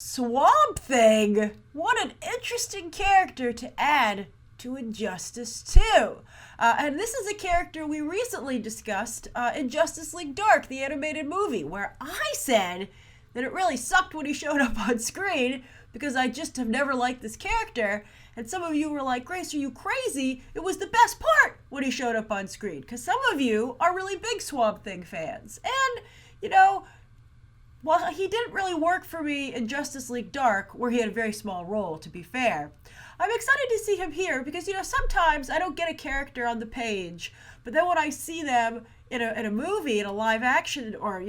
Swamp Thing! What an interesting character to add to Injustice 2. And this is a character we recently discussed in Justice League Dark, the animated movie, where I said that it really sucked when he showed up on screen because I just have never liked this character. And some of you were like, Grace, are you crazy? It was the best part when he showed up on screen. Because some of you are really big Swamp Thing fans. And, well, he didn't really work for me in Justice League Dark, where he had a very small role, to be fair. I'm excited to see him here because, sometimes I don't get a character on the page, but then when I see them in a movie, in a live action or,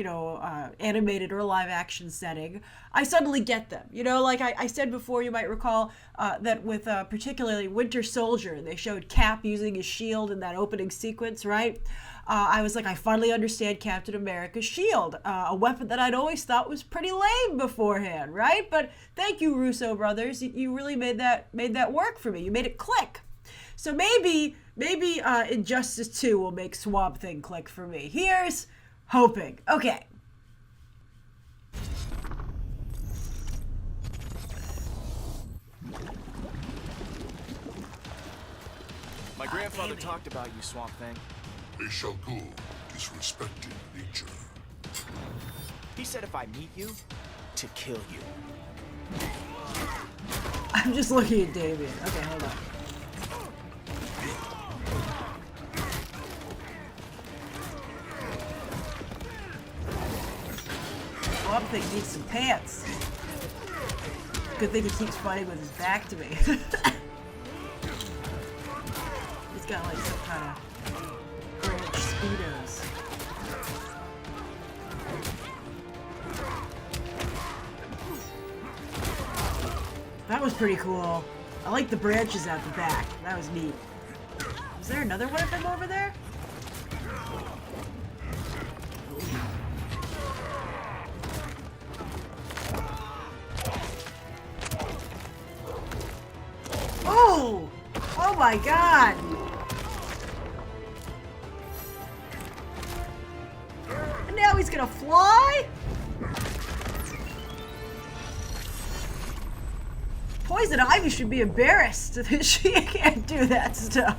animated or live action setting, I suddenly get them. Like I said before, you might recall that with particularly Winter Soldier, they showed Cap using his shield in that opening sequence, right? I was like, I finally understand Captain America's shield, a weapon that I'd always thought was pretty lame beforehand, right? But thank you, Russo brothers. You really made that work for me. You made it click. So maybe Injustice 2 will make Swamp Thing click for me. Here's hoping. Okay. My grandfather talked about you, Swamp Thing. They shall go, disrespecting nature. He said if I meet you, to kill you. I'm just looking at Damian. Okay, hold on. Swamp Thing needs some pants. Good thing he keeps fighting with his back to me. He's got like some kind of orange speedos. That was pretty cool. I like the branches out the back. That was neat. Is there another one of them over there? Oh! Oh my god! And now he's gonna fly? Poison Ivy should be embarrassed that she can't do that stuff.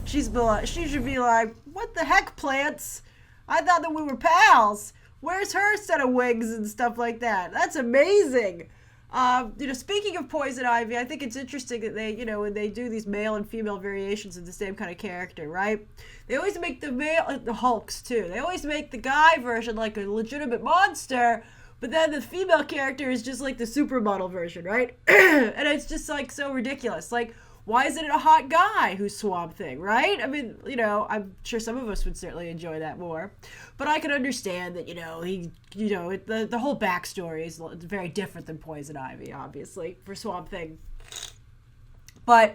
She should be like, what the heck, plants? I thought that we were pals. Where's her set of wings and stuff like that? That's amazing. Speaking of Poison Ivy, I think it's interesting that they, when they do these male and female variations of the same kind of character, right? They always make the Hulks too. They always make the guy version like a legitimate monster, but then the female character is just like the supermodel version, right? And it's just like so ridiculous. Like, why isn't it a hot guy who's Swamp Thing, right? I mean, I'm sure some of us would certainly enjoy that more. But I can understand that, the whole backstory is very different than Poison Ivy, obviously, for Swamp Thing. But,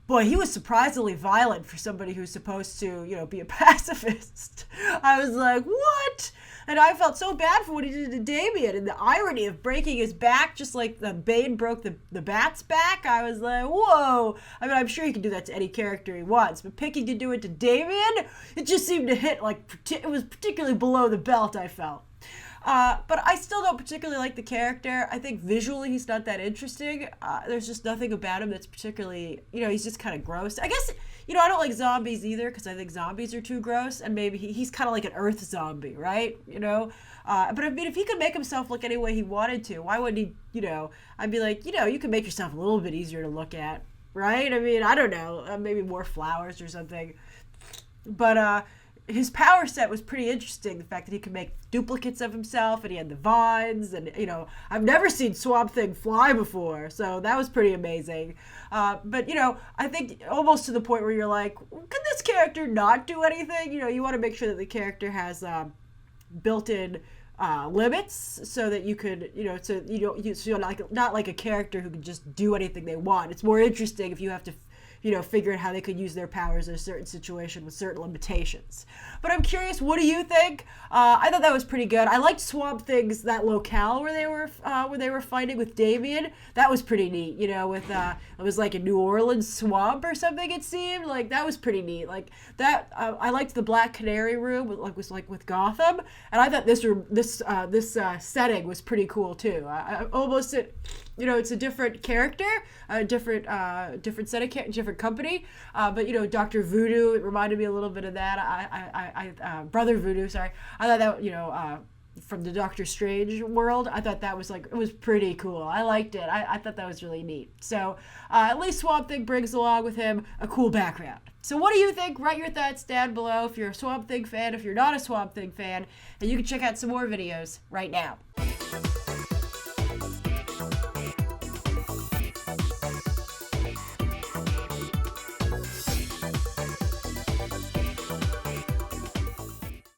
boy, he was surprisingly violent for somebody who's supposed to, be a pacifist. I was like, what? And I felt so bad for what he did to Damian, and the irony of breaking his back just like the Bane broke the Bat's back. I was like, whoa. I mean, I'm sure he can do that to any character he wants, but picking to do it to Damian, it just seemed to hit it was particularly below the belt, I felt. But I still don't particularly like the character. I think visually he's not that interesting. There's just nothing about him that's particularly, he's just kind of gross. I guess, I don't like zombies either because I think zombies are too gross. And maybe he's kind of like an earth zombie, right? But I mean, if he could make himself look any way he wanted to, why wouldn't he, I'd be like, you can make yourself a little bit easier to look at, right? I mean, I don't know, maybe more flowers or something. But, his power set was pretty interesting. The fact that he could make duplicates of himself and he had the vines and, I've never seen Swamp Thing fly before. So that was pretty amazing. But, I think almost to the point where you're like, can this character not do anything? You want to make sure that the character has built-in limits so that you could, so you're not like a character who can just do anything they want. It's more interesting if you have to figure out how they could use their powers in a certain situation with certain limitations. But I'm curious, what do you think? I thought that was pretty good. I liked Swamp Thing's that locale where they were fighting with Damian. That was pretty neat. With it was like a New Orleans swamp or something. It seemed like that was pretty neat. Like that, I liked the Black Canary room, was like with Gotham, and I thought this setting was pretty cool too. I almost it's a different character, a different set of different company, but Dr. Voodoo, it reminded me a little bit of that. I Brother Voodoo, sorry. I thought that from the Doctor Strange world, I thought that was it was pretty cool. I liked it. I thought that was really neat. So at least Swamp Thing brings along with him a cool background. So what do you think? Write your thoughts down below if you're a Swamp Thing fan, if you're not a Swamp Thing fan, and you can check out some more videos right now.